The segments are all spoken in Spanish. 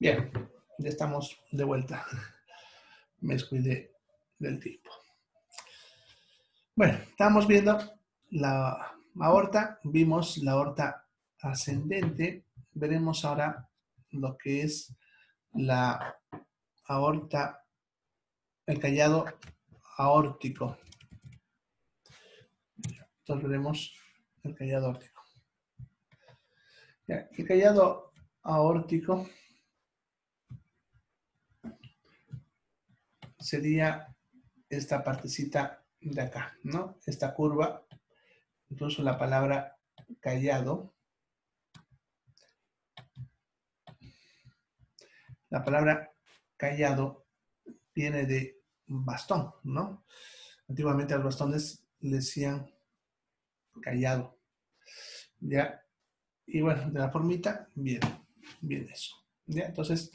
Bien, ya estamos de vuelta. Me descuidé del tiempo. Bueno, estamos viendo la aorta, vimos la aorta ascendente, veremos ahora lo que es la aorta, el callado aórtico. Entonces veremos el callado aórtico. El callado aórtico sería esta partecita de acá, ¿no? Esta curva, incluso la palabra callado. La palabra callado viene de bastón, ¿no? Antiguamente a los bastones le decían callado, ¿ya? Y bueno, de la formita viene eso, ¿ya? Entonces,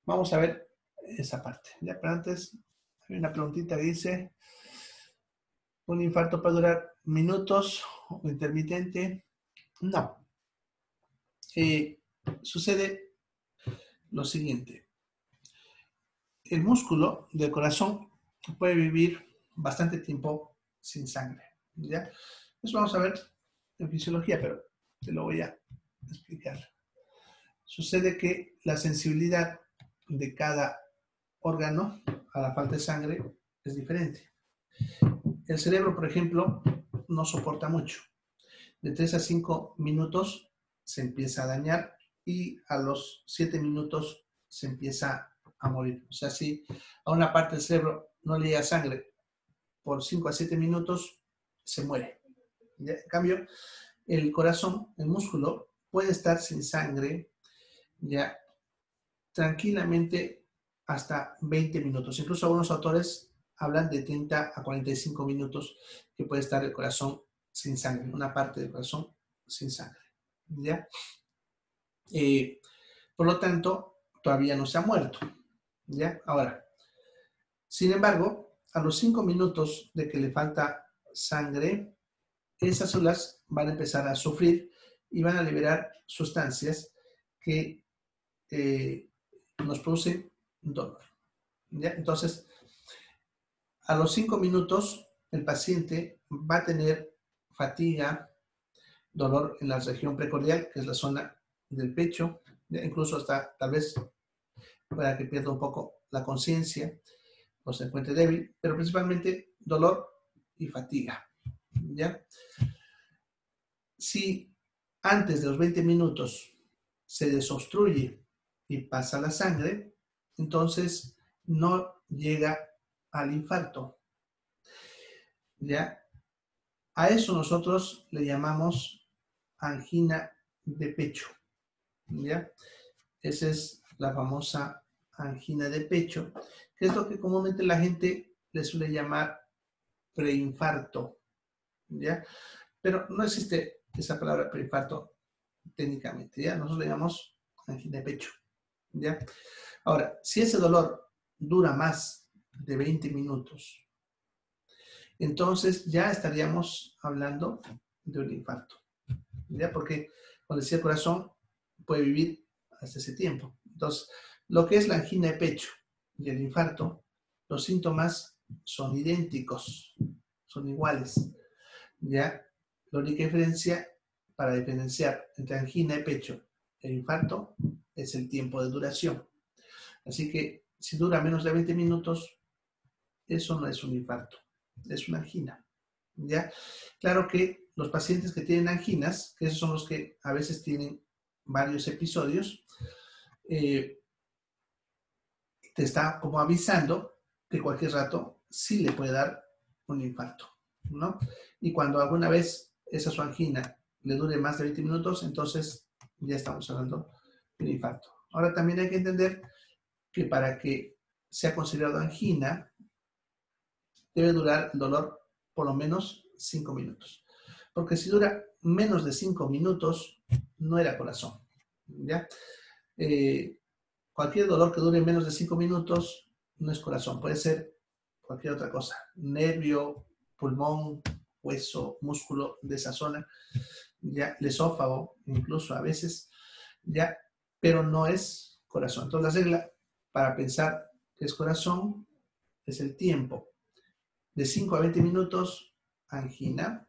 vamos a ver esa parte, ¿ya? Pero antes, hay una preguntita que dice, ¿un infarto puede durar minutos o intermitente? No. Sucede lo siguiente. El músculo del corazón puede vivir bastante tiempo sin sangre, ¿ya? Eso vamos a ver en fisiología, pero te lo voy a explicar. Sucede que la sensibilidad de cada órgano a la falta de sangre es diferente. El cerebro, por ejemplo, no soporta mucho. De 3 a 5 minutos se empieza a dañar y a los 7 minutos se empieza a morir. O sea, si a una parte del cerebro no le llega sangre por 5 a 7 minutos, se muere. ¿Ya? En cambio, el corazón, el músculo, puede estar sin sangre ya tranquilamente hasta 20 minutos. Incluso algunos autores hablan de 30 a 45 minutos que puede estar el corazón sin sangre, una parte del corazón sin sangre. ¿Ya? Por lo tanto, todavía no se ha muerto. ¿Ya? Ahora, sin embargo, a los 5 minutos de que le falta sangre, esas células van a empezar a sufrir y van a liberar sustancias que nos producen dolor. ¿Ya? Entonces, a los 5 minutos, el paciente va a tener fatiga, dolor en la región precordial, que es la zona del pecho, ¿ya? Incluso hasta tal vez para que pierda un poco la conciencia o se encuentre débil, pero principalmente dolor y fatiga. ¿Ya? Si antes de los 20 minutos se desobstruye y pasa la sangre, entonces no llega al infarto. ¿Ya? A eso nosotros le llamamos angina de pecho. ¿Ya? Esa es la famosa angina de pecho, que es lo que comúnmente la gente le suele llamar preinfarto. ¿Ya? Pero no existe esa palabra preinfarto técnicamente, ¿ya? Nosotros le llamamos angina de pecho, ¿ya? Ahora, si ese dolor dura más de 20 minutos, entonces ya estaríamos hablando de un infarto, ¿ya? Porque, como decía el corazón, puede vivir hasta ese tiempo. Entonces, lo que es la angina de pecho y el infarto, los síntomas son idénticos, son iguales, ¿ya? La única diferencia para diferenciar entre angina de pecho e infarto es el tiempo de duración. Así que si dura menos de 20 minutos, eso no es un infarto, es una angina. ¿Ya? Claro que los pacientes que tienen anginas, que esos son los que a veces tienen varios episodios, te está como avisando que cualquier rato sí le puede dar un infarto, ¿no? Y cuando alguna vez esa su angina le dure más de 20 minutos, entonces ya estamos hablando de un infarto. Ahora también hay que entender que para que sea considerado angina, debe durar el dolor por lo menos 5 minutos. Porque si dura menos de 5 minutos, no era corazón. ¿Ya? Cualquier dolor que dure menos de 5 minutos no es corazón, puede ser cualquier otra cosa, nervio, pulmón, hueso, músculo de esa zona, ya el esófago incluso a veces, ya, pero no es corazón. Entonces la regla para pensar que es corazón es el tiempo. De 5 a 20 minutos, angina,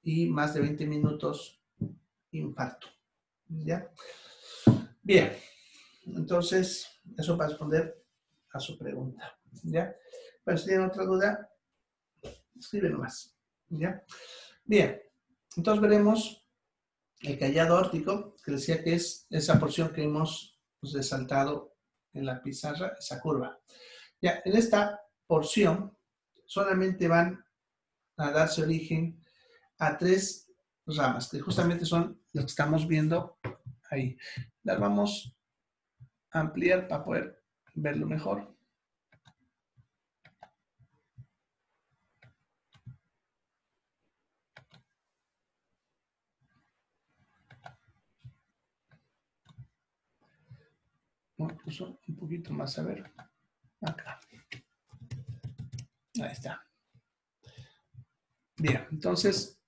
y más de 20 minutos, infarto. ¿Ya? Bien, entonces, eso para responder a su pregunta. ¿Ya? Pero si tienen otra duda, escribe nomás. ¿Ya? Bien, entonces veremos el callado órtico, que decía que es esa porción que hemos resaltado en la pizarra, esa curva. Ya, en esta porción solamente van a darse origen a 3 ramas, que justamente son las que estamos viendo ahí. Las vamos a ampliar para poder verlo mejor. Incluso un poquito más, a ver, acá. Ahí está. Bien, entonces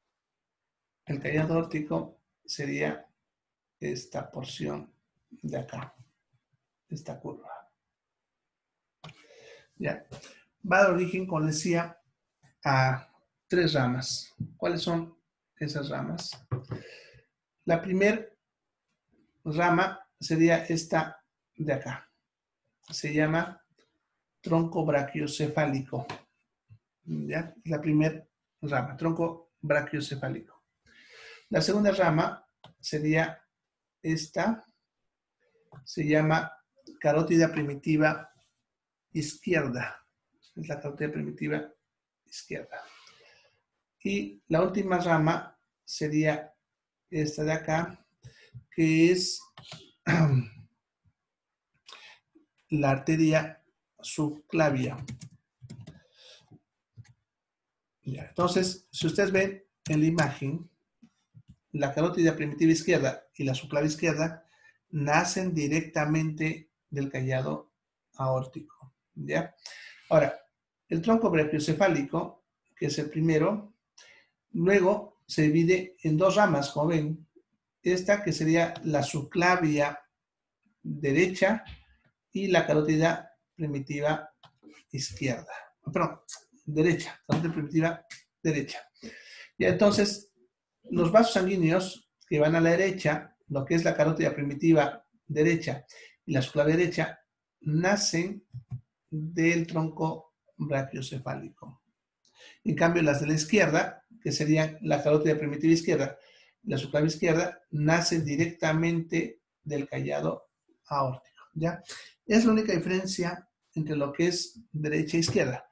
el callado órtico sería esta porción de acá, esta curva. Ya, va a dar origen, como decía, a 3 ramas. ¿Cuáles son esas ramas? La primera rama sería esta de acá. Se llama tronco brachiocefálico. ¿Ya? La primera rama, tronco brachiocefálico. La segunda rama sería esta, se llama carótida primitiva izquierda. Es la carótida primitiva izquierda. Y la última rama sería esta de acá, que es la arteria subclavia. Ya, entonces, si ustedes ven en la imagen, la carótida primitiva izquierda y la subclavia izquierda nacen directamente del callado aórtico. ¿Ya? Ahora, el tronco brachiocefálico, que es el primero, luego se divide en 2 ramas, como ven. Esta que sería la subclavia derecha y la carótida primitiva izquierda. Perdón, derecha, carótida primitiva derecha. Y entonces, los vasos sanguíneos que van a la derecha, lo que es la carótida primitiva derecha y la subclavia derecha, nacen del tronco brachiocefálico. En cambio, las de la izquierda, que serían la carótida primitiva izquierda y la subclavia izquierda, nacen directamente del callado aórtico. ¿Ya? Es la única diferencia entre lo que es derecha e izquierda,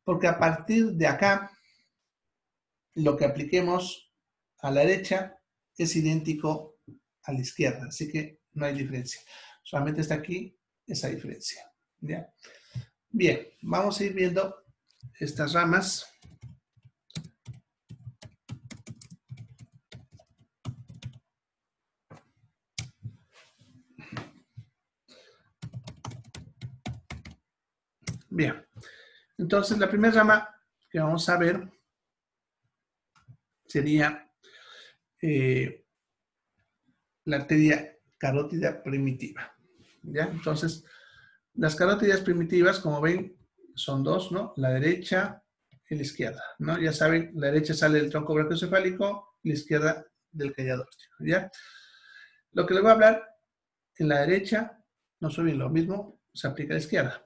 porque a partir de acá, lo que apliquemos a la derecha es idéntico a la izquierda, así que no hay diferencia. Solamente está aquí esa diferencia. ¿Ya? Bien, vamos a ir viendo estas ramas. Bien, entonces la primera rama que vamos a ver sería la arteria carótida primitiva. ¿Ya? Entonces, las carótidas primitivas, como ven, son 2, ¿no? La derecha y la izquierda, ¿no? Ya saben, la derecha sale del tronco brachiocefálico y la izquierda del callado órtico, ¿ya? Lo que les voy a hablar en la derecha, no soy bien lo mismo, se aplica a la izquierda.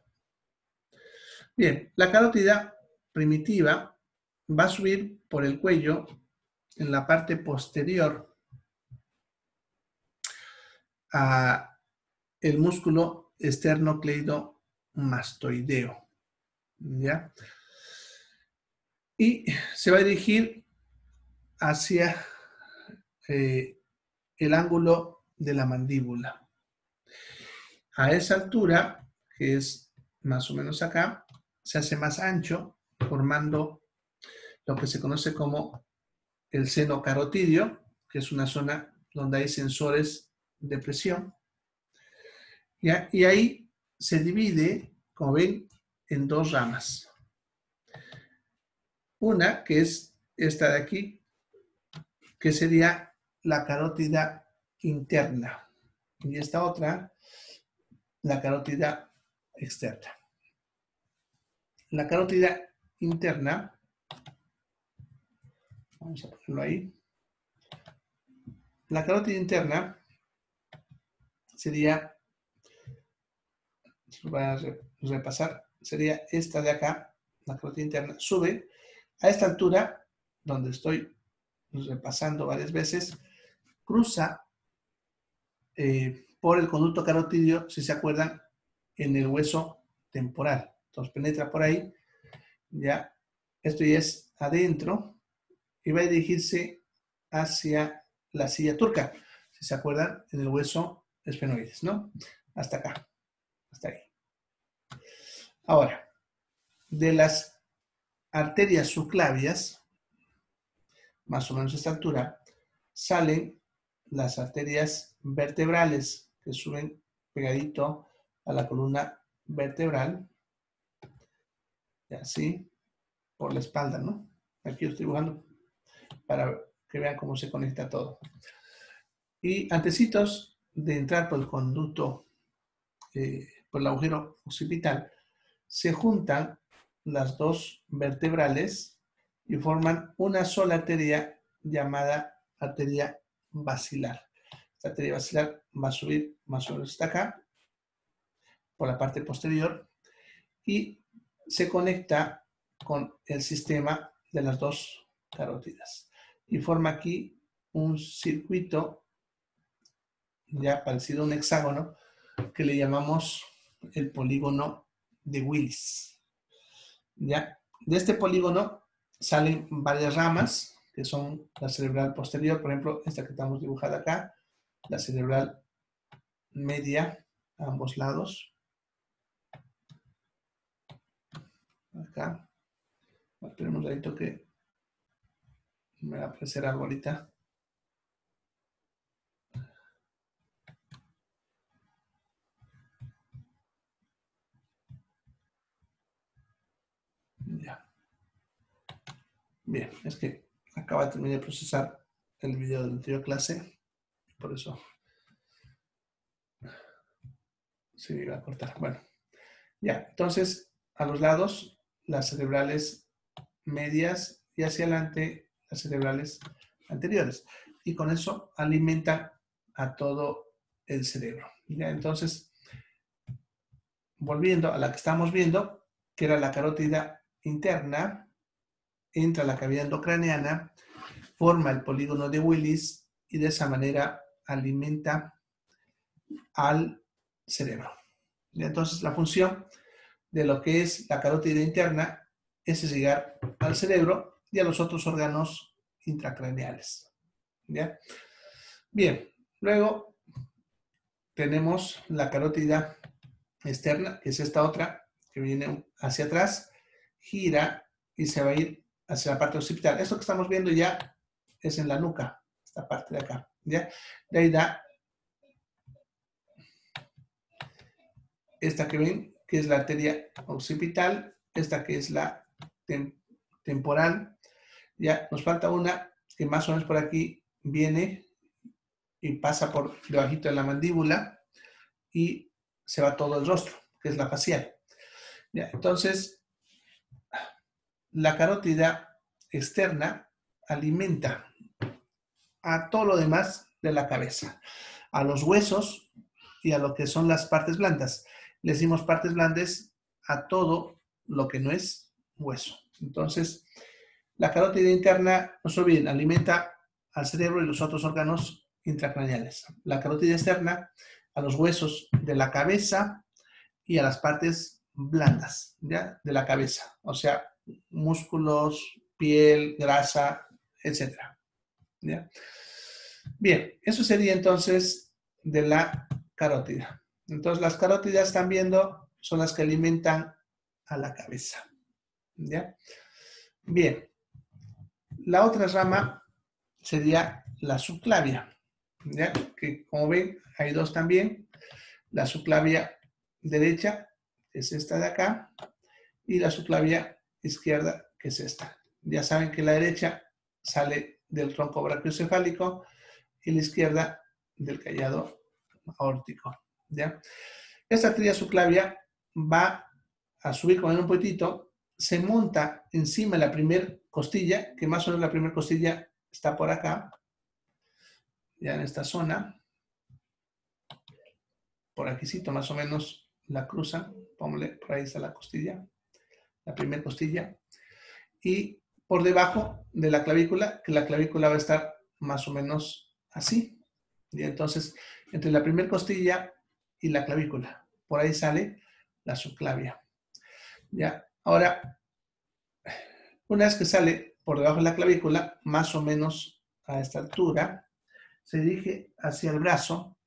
Bien, la carótida primitiva va a subir por el cuello en la parte posterior a el músculo esternocleidomastoideo, ¿ya? Y se va a dirigir hacia el ángulo de la mandíbula. A esa altura, que es más o menos acá, se hace más ancho, formando lo que se conoce como el seno carotidio, que es una zona donde hay sensores de presión. ¿Ya? Y ahí se divide, como ven, en 2 ramas. Una, que es esta de aquí, que sería la carótida interna. Y esta otra, la carótida externa. La carótida interna, vamos a ponerlo ahí. La carótida interna sería, voy a repasar, sería esta de acá, la carótida interna, sube a esta altura, donde estoy repasando varias veces, cruza por el conducto carotidio, si se acuerdan, en el hueso temporal. Entonces penetra por ahí, ya, esto ya es adentro, y va a dirigirse hacia la silla turca, si se acuerdan, en el hueso esfenoides, ¿no? Hasta acá, hasta ahí. Ahora, de las arterias subclavias, más o menos a esta altura, salen las arterias vertebrales que suben pegadito a la columna vertebral, y así, por la espalda, ¿no? Aquí lo estoy dibujando para que vean cómo se conecta todo. Y antecitos de entrar por el conducto, por el agujero occipital, se juntan las dos vertebrales y forman una sola arteria llamada arteria basilar. Esta arteria basilar va a subir más o menos hasta acá, por la parte posterior, y se conecta con el sistema de las dos carótidas. Y forma aquí un circuito ya parecido a un hexágono que le llamamos el polígono de Willis. ¿Ya? De este polígono salen varias ramas, que son la cerebral posterior, por ejemplo, esta que estamos dibujando acá, la cerebral media a ambos lados. Acá. Esperemos un ratito que me va a aparecer algo ahorita. Ya. Bien, es que acaba de terminar de procesar el video de la anterior clase, por eso se iba a cortar. Bueno, ya, entonces a los lados las cerebrales medias y hacia adelante las cerebrales anteriores. Y con eso alimenta a todo el cerebro. ¿Ya? Entonces, volviendo a la que estamos viendo, que era la carótida interna, entra a la cavidad endocraniana, forma el polígono de Willis y de esa manera alimenta al cerebro. ¿Ya? Entonces, la función de lo que es la carótida interna es llegar al cerebro y a los otros órganos intracraneales. ¿Ya? Bien, luego tenemos la carótida externa, que es esta otra, que viene hacia atrás, gira y se va a ir hacia la parte occipital. Esto que estamos viendo ya es en la nuca, esta parte de acá. ¿Ya? De ahí da esta que ven, que es la arteria occipital, esta que es la temporal. Ya nos falta una que más o menos por aquí viene y pasa por debajito de la mandíbula y se va todo el rostro, que es la facial. Ya, entonces, la carótida externa alimenta a todo lo demás de la cabeza, a los huesos y a lo que son las partes blandas. Le decimos partes blandas a todo lo que no es hueso. Entonces, la carótida interna, no se olviden, alimenta al cerebro y los otros órganos intracraneales. La carótida externa a los huesos de la cabeza y a las partes blandas, ¿ya? De la cabeza, o sea, músculos, piel, grasa, etc. ¿Ya? Bien, eso sería entonces de la carótida. Entonces, las carótidas están viendo, son las que alimentan a la cabeza. ¿Ya? Bien, la otra rama sería la subclavia, ¿ya? Que como ven, hay dos también. La subclavia derecha, que es esta de acá, y la subclavia izquierda, que es esta. Ya saben que la derecha sale del tronco brachiocefálico y la izquierda del callado aórtico, ¿ya? Esta arteria subclavia va a subir con un poquitito, se monta encima de la primera costilla, que más o menos la primera costilla está por acá, ya en esta zona. Por aquícito más o menos la cruzan, póngale, por ahí está la costilla, la primera costilla. Y por debajo de la clavícula, que la clavícula va a estar más o menos así. Y entonces, entre la primera costilla y la clavícula, por ahí sale la subclavia. Ya, ahora, una vez que sale por debajo de la clavícula, más o menos a esta altura, se dirige hacia el brazo,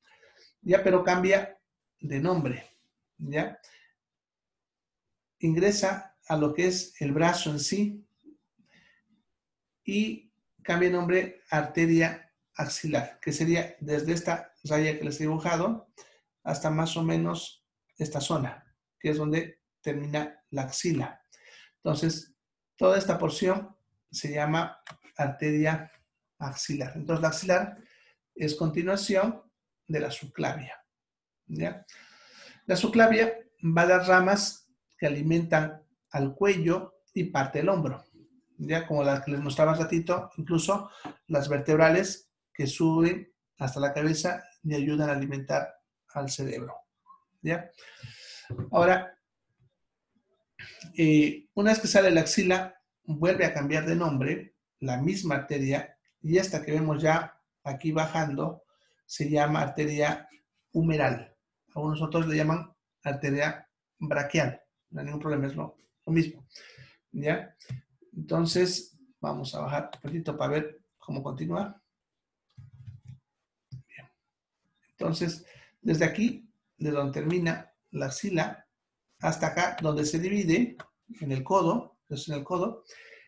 ya, pero cambia de nombre, ya. Ingresa a lo que es el brazo en sí y cambia de nombre a arteria axilar, que sería desde esta raya que les he dibujado hasta más o menos esta zona, que es donde termina la axila. Entonces, toda esta porción se llama arteria axilar. Entonces, la axilar es continuación de la subclavia, ¿ya? La subclavia va a dar ramas que alimentan al cuello y parte del hombro, ya como las que les mostraba hace ratito, incluso las vertebrales que suben hasta la cabeza y ayudan a alimentar al cerebro, ¿ya? Ahora, una vez que sale la axila, vuelve a cambiar de nombre, la misma arteria, y esta que vemos ya aquí bajando se llama arteria humeral. Algunos otros le llaman arteria braquial. No hay ningún problema, es lo mismo. ¿Ya? Entonces, vamos a bajar un poquito para ver cómo continúa. Bien. Entonces, desde aquí, de donde termina la axila, hasta acá, donde se divide, en el codo, entonces en el codo,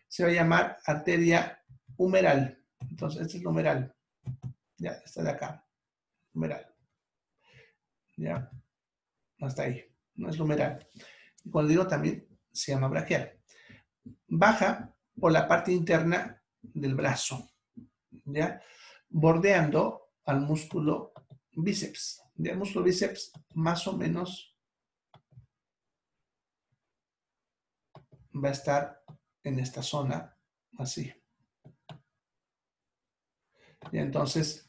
se va a llamar arteria humeral. Entonces, este es el humeral. Ya, está de acá. Humeral. Ya, hasta ahí. No es humeral. Y cuando digo también, se llama braquial. Baja por la parte interna del brazo, ¿ya? Bordeando al músculo bíceps. El músculo bíceps más o menos va a estar en esta zona, así. Y entonces,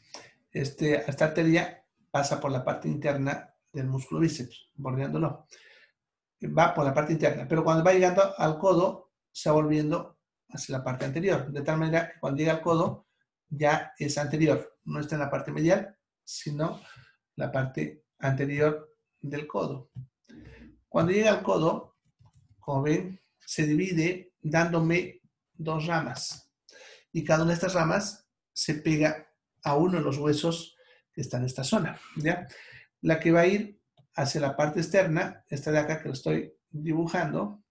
esta arteria pasa por la parte interna del músculo bíceps, bordeándolo. Va por la parte interna, pero cuando va llegando al codo, se va volviendo hacia la parte anterior, de tal manera que cuando llega al codo, ya es anterior, no está en la parte medial, sino la parte anterior del codo. Cuando llega al codo, como ven, se divide dándome dos ramas, y cada una de estas ramas se pega a uno de los huesos que está en esta zona, ¿ya? La que va a ir hacia la parte externa, esta de acá que lo estoy dibujando,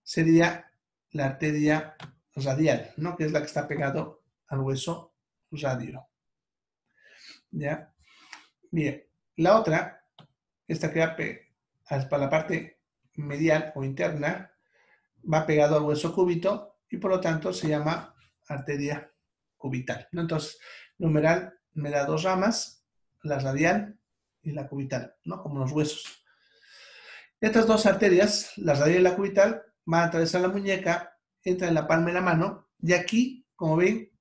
sería la arteria radial, ¿no? Que es la que está pegado al hueso radio. ¿Ya? Bien. La otra, esta que va para la parte medial o interna, va pegado al hueso cúbito y por lo tanto se llama arteria cubital, ¿no? Entonces, numeral me da dos ramas, la radial y la cubital, ¿no? Como los huesos. Estas dos arterias, la radial y la cubital, van a atravesar la muñeca, entran en la palma de la mano y aquí, como ven,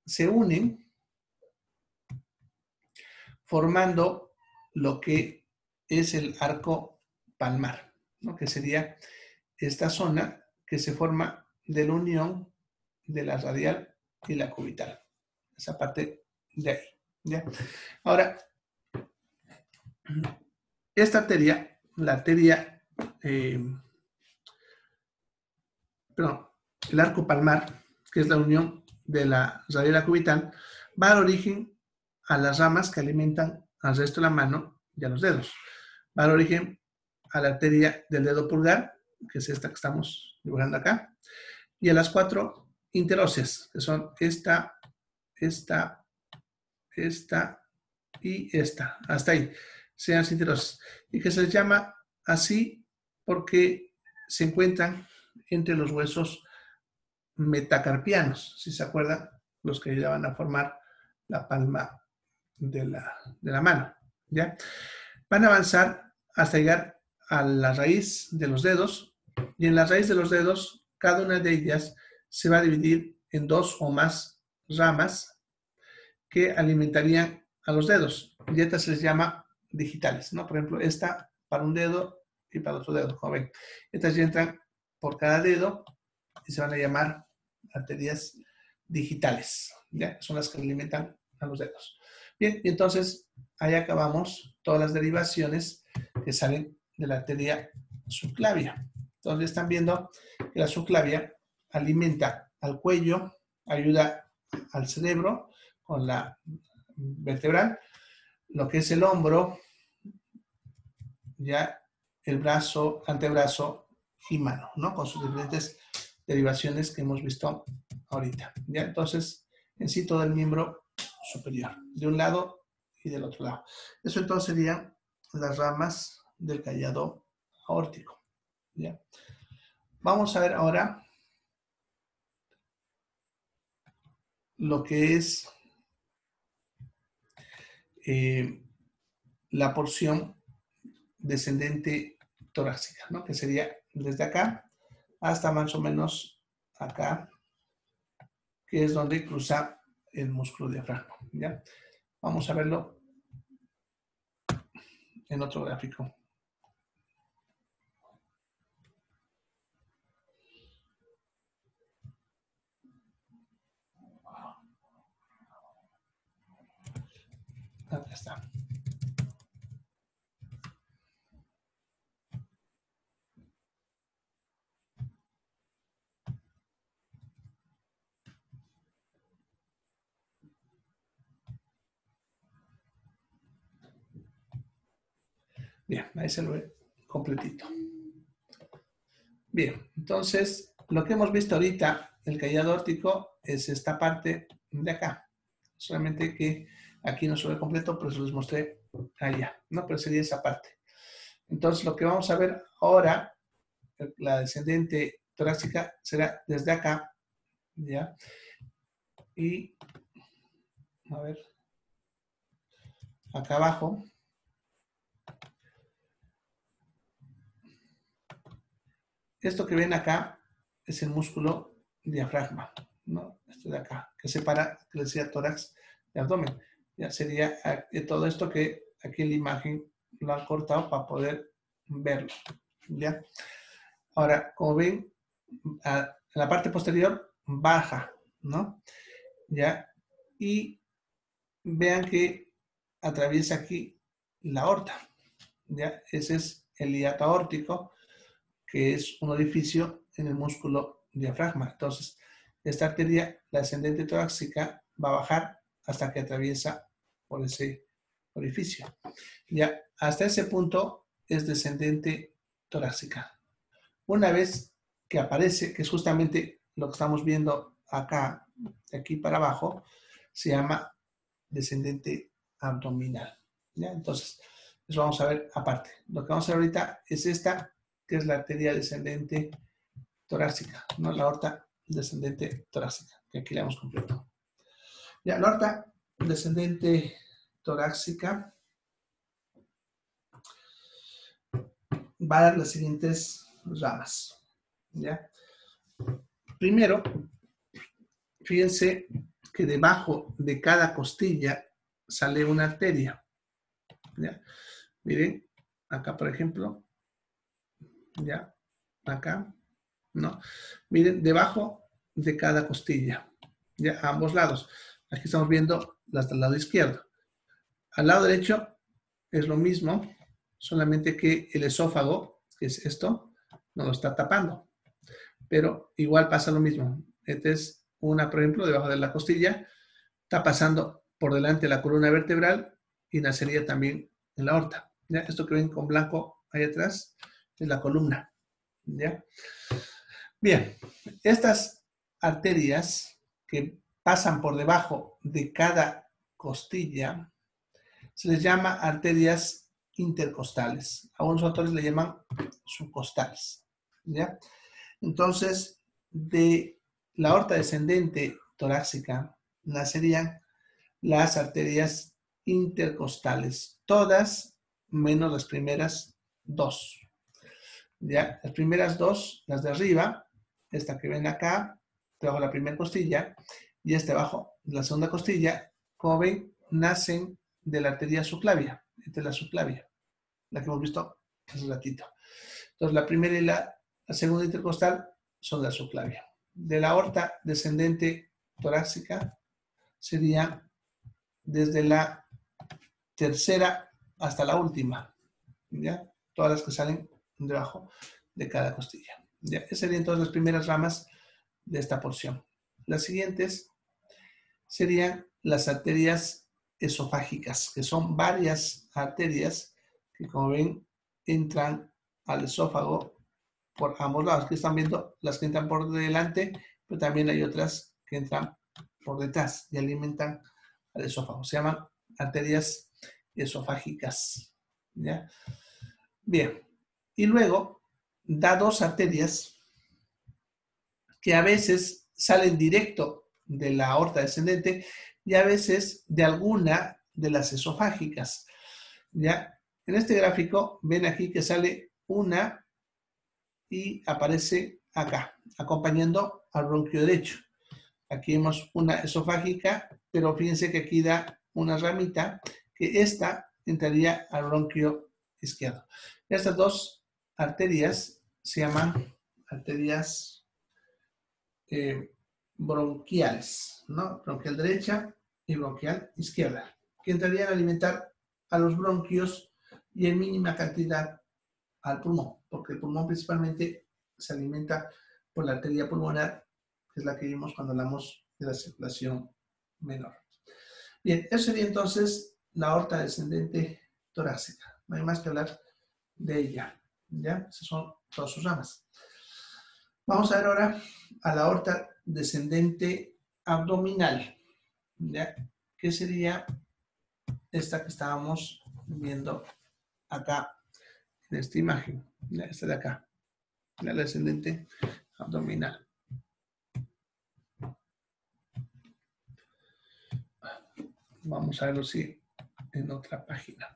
se unen formando lo que es el arco palmar, ¿no? Que sería esta zona que se forma de la unión de la radial y la cubital. Esa parte de ahí, ¿ya? Ahora, esta arteria, la arteria, perdón, el arco palmar, que es la unión de la radial y la cubital, va a dar origen a las ramas que alimentan al resto de la mano y a los dedos. Va a dar origen a la arteria del dedo pulgar, que es esta que estamos dibujando acá, y a las cuatro interóseas, que son esta y esta, hasta ahí, sean interóseas, y que se les llama así porque se encuentran entre los huesos metacarpianos, si se acuerdan, los que ayudaban a formar la palma de la mano, ¿ya? Van a avanzar hasta llegar a la raíz de los dedos, y en la raíz de los dedos, cada una de ellas se va a dividir en 2 o más ramas que alimentarían a los dedos, y estas se les llama digitales, ¿no? Por ejemplo, esta para un dedo y para otro dedo, como ven. Estas ya entran por cada dedo y se van a llamar arterias digitales, ¿ya? Son las que alimentan a los dedos. Bien, y entonces ahí acabamos todas las derivaciones que salen de la arteria subclavia. Entonces están viendo que la subclavia alimenta al cuello, ayuda al cerebro con la vertebral, lo que es el hombro, ya el brazo, antebrazo y mano, ¿no? Con sus diferentes derivaciones que hemos visto ahorita, ¿ya? Entonces, en sí todo el miembro superior, de un lado y del otro lado. Eso entonces serían las ramas del callado aórtico, ¿ya? Vamos a ver ahora lo que es la porción descendente torácica, ¿no? Que sería desde acá hasta más o menos acá, que es donde cruza el músculo diafragma, ¿ya? Vamos a verlo en otro gráfico. Acá está. Bien, ahí se lo ve completito. Bien, entonces lo que hemos visto ahorita, el callado aórtico, es esta parte de acá. Solamente que aquí no se ve completo, pero se los mostré allá, ¿no? Pero sería esa parte. Entonces lo que vamos a ver ahora, la descendente torácica, será desde acá, ¿ya? Y, a ver, acá abajo. Esto que ven acá es el músculo diafragma, ¿no? Esto de acá, que separa, que decía tórax de abdomen. Ya sería todo esto que aquí en la imagen lo han cortado para poder verlo, ¿ya? Ahora, como ven, en la parte posterior baja, ¿no? ¿Ya? Y vean que atraviesa aquí la aorta, ¿ya? Ese es el hiato aórtico, que es un orificio en el músculo diafragma. Entonces, esta arteria, la ascendente torácica, va a bajar hasta que atraviesa por ese orificio. Ya, hasta ese punto es descendente torácica. Una vez que aparece, que es justamente lo que estamos viendo acá, de aquí para abajo, se llama descendente abdominal. ¿Ya? Entonces, eso vamos a ver aparte. Lo que vamos a ver ahorita es esta, que es la arteria descendente torácica, ¿no? La aorta descendente torácica, que aquí la hemos completo. Ya, la aorta descendente torácica va a dar las siguientes ramas, ¿ya? Primero, fíjense que debajo de cada costilla sale una arteria, ¿ya? Miren, acá por ejemplo, ya, acá, ¿no? Miren, debajo de cada costilla, ya, a ambos lados. Aquí estamos viendo las del lado izquierdo. Al lado derecho es lo mismo, solamente que el esófago, que es esto, no lo está tapando. Pero igual pasa lo mismo. Esta es una, por ejemplo, debajo de la costilla, está pasando por delante de la columna vertebral y nacería también en la aorta. ¿Ya? Esto que ven con blanco ahí atrás es la columna. ¿Ya? Bien, estas arterias que pasan por debajo de cada costilla se les llama arterias intercostales. Algunos autores le llaman subcostales. ¿Ya? Entonces, de la aorta descendente torácica nacerían las arterias intercostales, todas menos las primeras dos. ¿Ya? Las primeras dos, las de arriba, esta que ven acá, debajo de la primera costilla, y esta abajo, la segunda costilla, como ven, nacen de la arteria subclavia. Esta es la subclavia, la que hemos visto hace un ratito. Entonces, la primera y la segunda intercostal son de la subclavia. De la aorta descendente torácica sería desde la tercera hasta la última, ¿ya? Todas las que salen debajo de cada costilla. ¿Ya? Esas serían todas las primeras ramas de esta porción. Las siguientes serían las arterias esofágicas, que son varias arterias que, como ven, entran al esófago por ambos lados. Aquí están viendo las que entran por delante, pero también hay otras que entran por detrás y alimentan al esófago. Se llaman arterias esofágicas. ¿Ya? Bien. Y luego da dos arterias que a veces salen directo de la aorta descendente y a veces de alguna de las esofágicas. ¿Ya? En este gráfico ven aquí que sale una y aparece acá, acompañando al bronquio derecho. Aquí vemos una esofágica, pero fíjense que aquí da una ramita, que esta entraría al bronquio izquierdo. Estas dos arterias se llaman arterias bronquiales, ¿no? Bronquial derecha y bronquial izquierda, que entrarían a alimentar a los bronquios y en mínima cantidad al pulmón, porque el pulmón principalmente se alimenta por la arteria pulmonar, que es la que vimos cuando hablamos de la circulación menor. Bien, eso sería entonces la aorta descendente torácica. No hay más que hablar de ella. ¿Ya? Esas son todas sus ramas. Vamos a ver ahora a la aorta descendente abdominal. ¿Ya? ¿Qué sería esta que estábamos viendo acá en esta imagen? ¿Ya? Esta de acá. La descendente abdominal. Vamos a verlo si en otra página.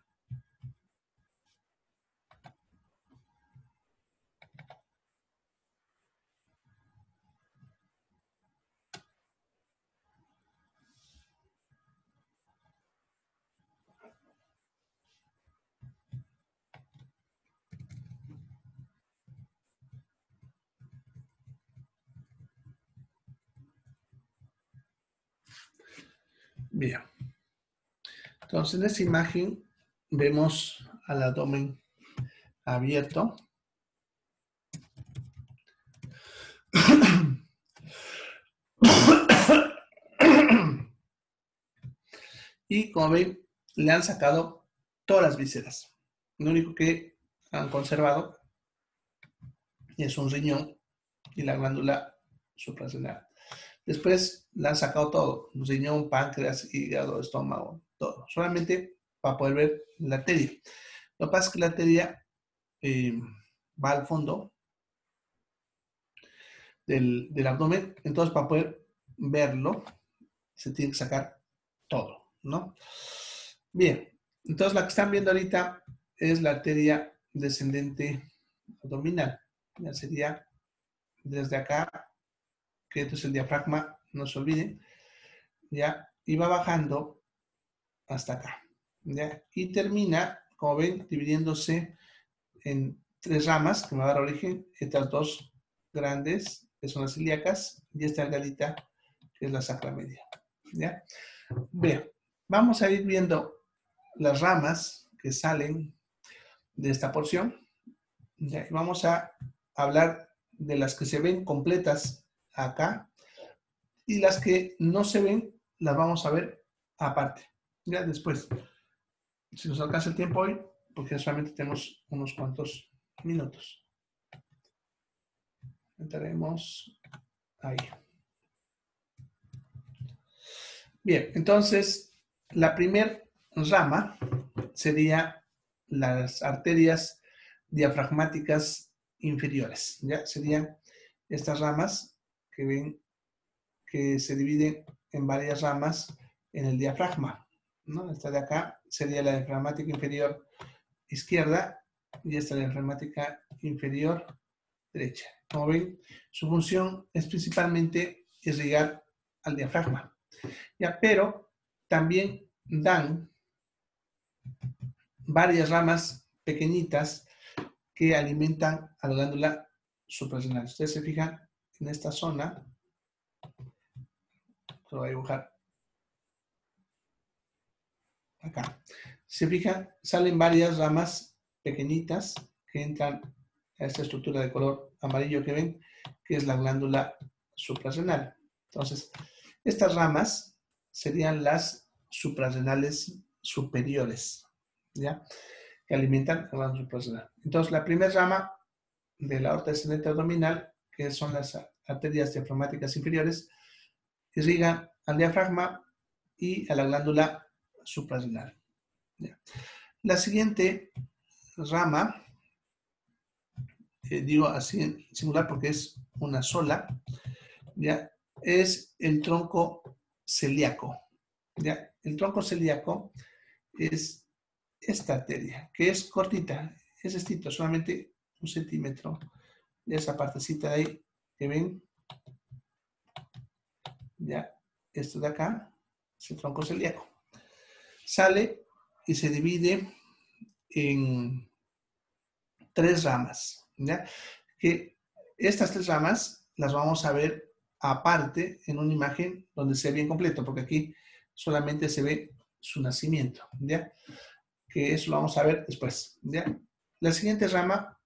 Bien. Entonces, en esta imagen vemos al abdomen abierto. Y como ven, le han sacado todas las vísceras. Lo único que han conservado es un riñón y la glándula suprarrenal. Después le han sacado todo, riñón, páncreas, hígado, estómago, todo. Solamente para poder ver la arteria. Lo que pasa es que la arteria va al fondo del abdomen, entonces para poder verlo se tiene que sacar todo, ¿no? Bien, entonces la que están viendo ahorita es la arteria descendente abdominal. Ya sería desde acá, que esto es el diafragma, no se olviden, ya, y va bajando hasta acá, ya, y termina, como ven, dividiéndose en tres ramas que me va a dar origen, estas dos grandes, que son las ilíacas, y esta delgadita, que es la sacra media, ¿ya? Bien, vamos a ir viendo las ramas que salen de esta porción, ¿ya? Y vamos a hablar de las que se ven completas acá, y las que no se ven, las vamos a ver aparte, ya después. Si nos alcanza el tiempo hoy, porque solamente tenemos unos cuantos minutos. Entraremos ahí. Bien, entonces, la primera rama sería las arterias diafragmáticas inferiores. Ya serían estas ramas que ven que se dividen en varias ramas en el diafragma, ¿no? Esta de acá sería la diafragmática inferior izquierda y esta es la diafragmática inferior derecha. Como ven, su función es principalmente irrigar al diafragma. ¿Ya? Pero también dan varias ramas pequeñitas que alimentan a la glándula suprarrenal. Ustedes se fijan en esta zona, lo voy a dibujar acá. Se fijan, salen varias ramas pequeñitas que entran a esta estructura de color amarillo que ven, que es la glándula suprarrenal. Entonces, estas ramas serían las suprarrenales superiores, ¿ya? Que alimentan a la glándula suprarrenal. Entonces, la primera rama de la aorta descendente abdominal, que son las arterias diafragmáticas inferiores, irrigan al diafragma y a la glándula suprarrenal. ¿Ya? La siguiente rama, digo así en singular porque es una sola, ¿ya? Es el tronco celíaco. ¿Ya? El tronco celíaco es esta arteria, que es cortita, es estito, solamente 1 centímetro de esa partecita de ahí que ven. Ya, esto de acá es el tronco celíaco. Sale y se divide en 3 ramas, ¿ya? Que estas 3 ramas las vamos a ver aparte en una imagen donde se ve bien completo, porque aquí solamente se ve su nacimiento, ¿ya? Que eso lo vamos a ver después, ¿ya? La siguiente rama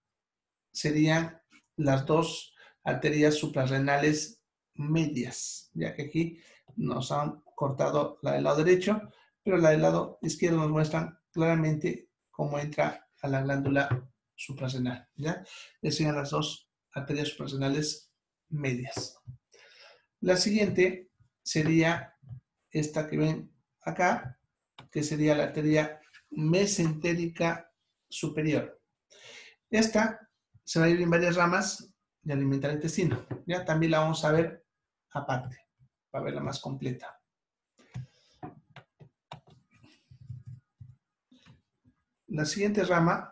serían las 2 arterias suprarrenales medias, ya que aquí nos han cortado la del lado derecho, pero la del lado izquierdo nos muestran claramente cómo entra a la glándula suprarrenal, ¿ya? Esas serían las 2 arterias suprarrenales medias. La siguiente sería esta que ven acá, que sería la arteria mesentérica superior. Esta se va a ir en varias ramas de alimentar el intestino. Ya también la vamos a ver aparte, para verla más completa. La siguiente rama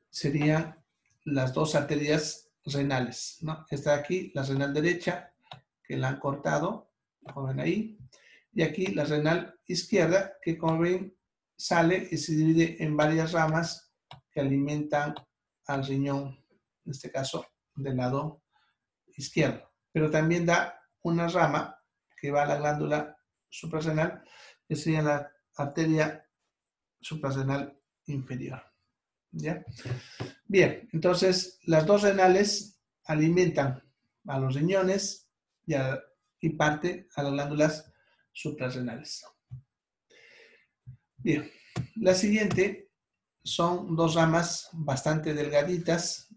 serían las 2 arterias renales, ¿no? Esta de aquí, la renal derecha, que la han cortado, como ven ahí, y aquí la renal izquierda, que como ven sale y se divide en varias ramas que alimentan al riñón, en este caso del lado izquierdo. Pero también da una rama que va a la glándula suprarrenal, que sería la arteria suprarrenal inferior. ¿Ya? Bien, entonces las 2 renales alimentan a los riñones y parte a las glándulas suprarrenales. Bien, la siguiente son 2 ramas bastante delgaditas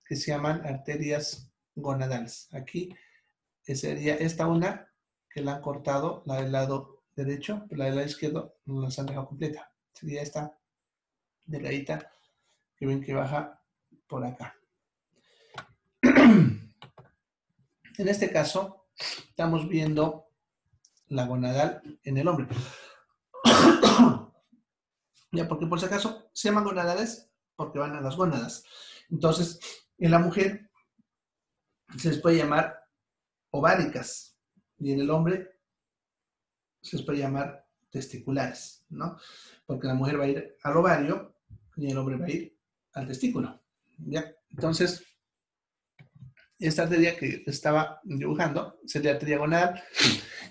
que se llaman arterias gonadales. Aquí sería esta una que la han cortado, la del lado derecho, pero la del lado izquierdo no la han dejado completa. Sería esta delgadita que ven que baja por acá. En este caso, estamos viendo la gonadal en el hombre. Ya, porque por si acaso se llaman gonadales porque van a las gónadas. Entonces, en la mujer se les puede llamar ováricas y en el hombre se les puede llamar testiculares, ¿no? Porque la mujer va a ir al ovario y el hombre va a ir al testículo, ¿ya? Entonces, esta arteria que estaba dibujando sería la arteria gonadal,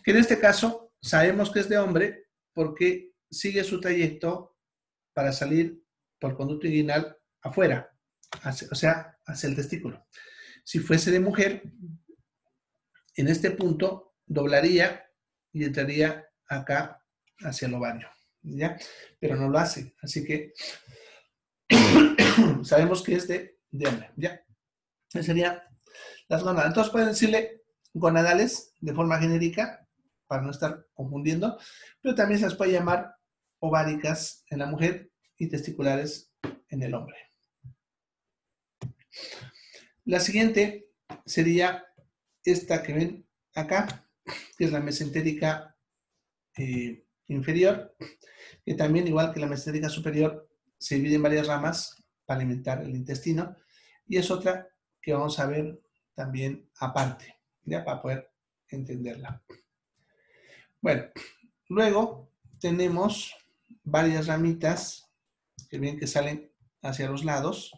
que en este caso sabemos que es de hombre porque sigue su trayecto para salir por conducto inguinal afuera, o sea, hacia el testículo. Si fuese de mujer, en este punto doblaría y entraría acá hacia el ovario, ¿ya? Pero no lo hace, así que sabemos que es de hombre, ¿ya? Esa sería las gonadas. Entonces pueden decirle gonadales de forma genérica, para no estar confundiendo, pero también se las puede llamar ováricas en la mujer y testiculares en el hombre. La siguiente sería esta que ven acá, que es la mesentérica inferior, que también, igual que la mesentérica superior, se divide en varias ramas para alimentar el intestino, y es otra que vamos a ver también aparte, ya para poder entenderla. Bueno, luego tenemos varias ramitas que ven que salen hacia los lados.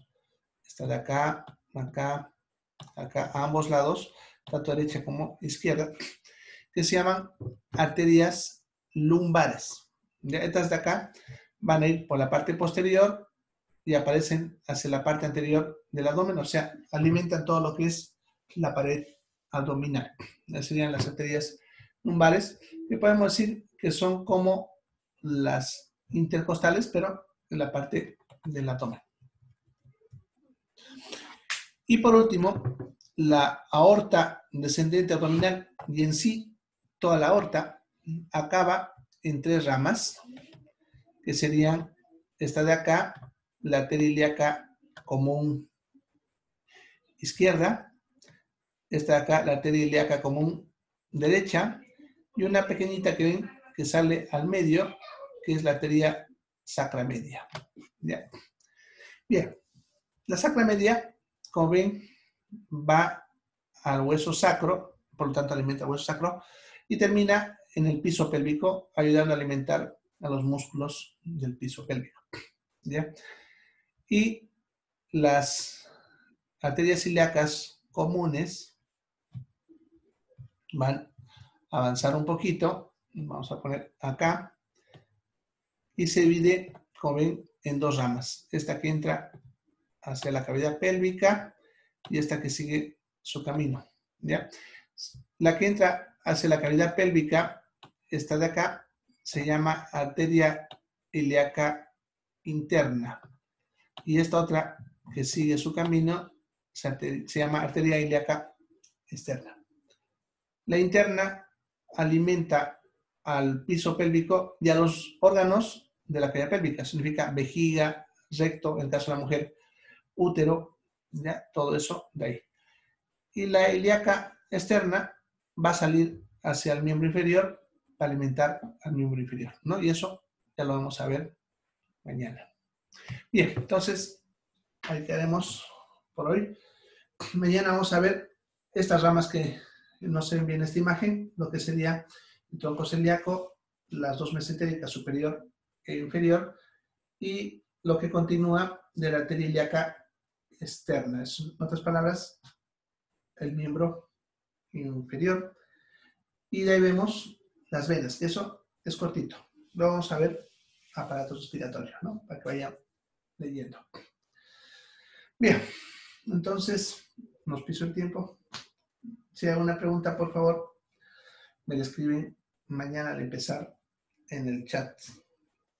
Esta de acá, acá, acá, a ambos lados, tanto derecha como izquierda, que se llaman arterias lumbares. ¿Ya? Estas de acá van a ir por la parte posterior y aparecen hacia la parte anterior del abdomen, o sea, alimentan todo lo que es la pared abdominal. Esas serían las arterias lumbares, que podemos decir que son como las intercostales, pero en la parte del abdomen. Y por último, la aorta descendente abdominal, y en sí toda la aorta acaba en 3 ramas, que serían esta de acá, la arteria ilíaca común izquierda, esta de acá, la arteria ilíaca común derecha, y una pequeñita que ven que sale al medio, que es la arteria sacra media. ¿Ya? Bien, la sacra media, como ven, va al hueso sacro, por lo tanto alimenta el hueso sacro, y termina en el piso pélvico, ayudando a alimentar a los músculos del piso pélvico. ¿Ya? Y las arterias ilíacas comunes van a avanzar un poquito, vamos a poner acá, y se divide, como ven, en 2 ramas. Esta que entra hacia la cavidad pélvica y esta que sigue su camino. ¿Ya? La que entra hacia la cavidad pélvica, esta de acá, se llama arteria ilíaca interna. Y esta otra que sigue su camino se llama arteria ilíaca externa. La interna alimenta al piso pélvico y a los órganos de la cavidad pélvica. Significa vejiga, recto, en el caso de la mujer, útero, ¿ya? Todo eso de ahí. Y la ilíaca externa va a salir hacia el miembro inferior para alimentar al miembro inferior, ¿no? Y eso ya lo vamos a ver mañana. Bien, entonces ahí quedamos por hoy. Mañana vamos a ver estas ramas que no se ven bien en esta imagen, lo que sería el tronco celíaco, las 2 mesentéricas superior e inferior, y lo que continúa de la arteria ilíaca externa. En otras palabras, el miembro inferior. Y de ahí vemos las venas. Eso es cortito. Luego vamos a ver aparatos respiratorios, ¿no? Para que vayan leyendo. Bien, entonces nos piso el tiempo. Si hay alguna pregunta, por favor, me la escriben mañana al empezar en el chat.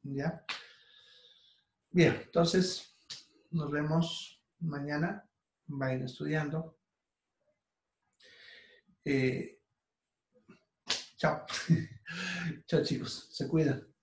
¿Ya? Bien, entonces nos vemos mañana. Vayan estudiando. Chao. Chao, chicos. Se cuidan.